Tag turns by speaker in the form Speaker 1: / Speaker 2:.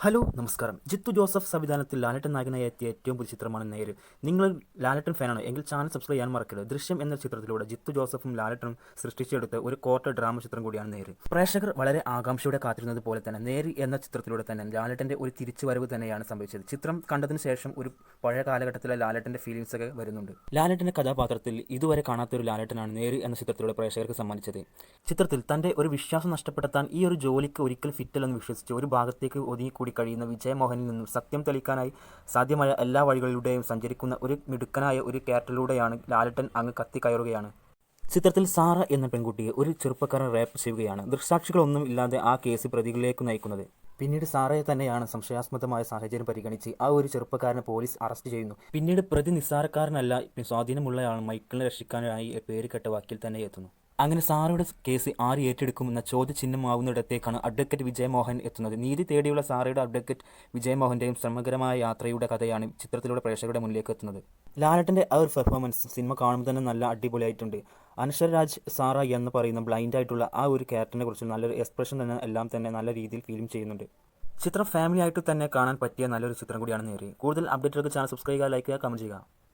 Speaker 1: Hello നമസ്കാരം. Jithu Joseph സംവിധാനത്തിൽ ലാലേട്ടൻ നായകനായി എത്തിയ ഏറ്റവും പുതിയ ചിത്രമാണ് നേര്. നിങ്ങൾ ലാലേട്ടൻ ഫാനാണോ എങ്കിൽ ചാനൽ സബ്സ്ക്രൈബ് ചെയ്യാൻ മറക്കരുത്. ദൃശ്യം എന്ന ചിത്രത്തിലൂടെ ജിത്തു ജോസഫും ലാലേട്ടനും സൃഷ്ടിച്ചെടുത്ത ഒരു കോർട്ട് ഡ്രാമ ചിത്രം കൂടിയാണ് നേര്. പ്രേക്ഷകർ വളരെ ആകാംക്ഷയോടെ കാത്തിരുന്നത് പോലെ തന്നെ നേര് എന്ന ചിത്രത്തിലൂടെ തന്നെ ലാലേട്ടന്റെ ഒരു തിരിച്ചുവരവ് തന്നെയാണ് സംഭവിച്ചത്. ചിത്രം കണ്ടതിന് ശേഷം ഒരു പഴയ കാലഘട്ടത്തിലെ ലാലേട്ടന്റെ ഫീലിംഗ്സ് ഒക്കെ വരുന്നുണ്ട്. ലാലേട്ടന്റെ കഥാപാത്രത്തിൽ ഇതുവരെ കാണാത്തൊരു ലാലേട്ടനാണ് നേര് എന്ന ചിത്രത്തിലൂടെ പ്രേക്ഷകർക്ക് സമ്മാനിച്ചത്. ചിത്രത്തിൽ തന്റെ ഒരു വിശ്വാസം നഷ്ടപ്പെടുത്താൻ ഈ ഒരു ജോലിക്ക് ഒരിക്കൽ ഫിറ്റല്ലെന്ന് വിശ്വസിച്ച് ഒരു ഭാഗത്തേക്ക് ഒതുങ്ങിക്കൂടി കഴിയുന്ന വിജയമോഹനിൽ നിന്നും സത്യം തെളിയിക്കാനായി സാധ്യമായ എല്ലാ വഴികളിലൂടെയും സഞ്ചരിക്കുന്ന ഒരു മിടുക്കനായ ഒരു ക്യാരക്ടറിലൂടെയാണ് ലാലേട്ടൻ അങ്ങ് കത്തിക്കയറുകയാണ്. ചിത്രത്തിൽ സാറ എന്ന പെൺകുട്ടിയെ ഒരു ചെറുപ്പക്കാരൻ റേപ്പ് ചെയ്യുകയാണ്. ദൃക്സാക്ഷികളൊന്നും ഇല്ലാതെ ആ കേസ് പ്രതികളിലേക്ക് നയിക്കുന്നത്. പിന്നീട് സാറയെ തന്നെയാണ് സംശയാസ്പദമായ സാഹചര്യം പരിഗണിച്ച് ആ ഒരു ചെറുപ്പക്കാരനെ പോലീസ് അറസ്റ്റ് ചെയ്യുന്നു. പിന്നീട് പ്രതി നിസ്സാരക്കാരനല്ല, സ്വാധീനമുള്ളയാൾ മൈക്കിളിനെ രക്ഷിക്കാനായി പേരുകെട്ട വക്കീൽ തന്നെ എത്തുന്നു. അങ്ങനെ സാറയുടെ കേസ് ആര് ഏറ്റെടുക്കുമെന്ന ചോദ്യചിഹ്നമാവുന്നിടത്തേക്കാണ് അഡ്വക്കേറ്റ് വിജയമോഹൻ എത്തുന്നത്. നീതി തേടിയുള്ള സാറയുടെ അഡ്വക്കേറ്റ് വിജയമോഹന്റെയും ശ്രമകരമായ യാത്രയുടെ കഥയാണ് ചിത്രത്തിലൂടെ പ്രേക്ഷകരുടെ മുന്നിലേക്ക് എത്തുന്നത്. ലാലേട്ടന്റെ ആ ഒരു പെർഫോമൻസ് സിനിമ കാണുമ്പോൾ തന്നെ നല്ല അടിപൊളിയായിട്ടുണ്ട്. അനശ്വര രാജ് സാറ എന്ന് പറയുന്ന ബ്ലൈൻഡ് ആയിട്ടുള്ള ആ ഒരു ക്യാരക്ടറിനെ കുറിച്ച് നല്ലൊരു എക്സ്പ്രഷൻ തന്നെ എല്ലാം തന്നെ നല്ല രീതിയിൽ ഫീലും ചെയ്യുന്നുണ്ട്. ചിത്രം ഫാമിലി ആയിട്ട് തന്നെ കാണാൻ പറ്റിയ നല്ലൊരു ചിത്രം കൂടിയാണ് നേര്. കൂടുതൽ അപ്ഡേറ്റുകൾക്ക് ചാനൽ സബ്സ്ക്രൈബ് ചെയ്യുക, ലൈക്ക് ചെയ്യുക, കമന്റ് ചെയ്യുക.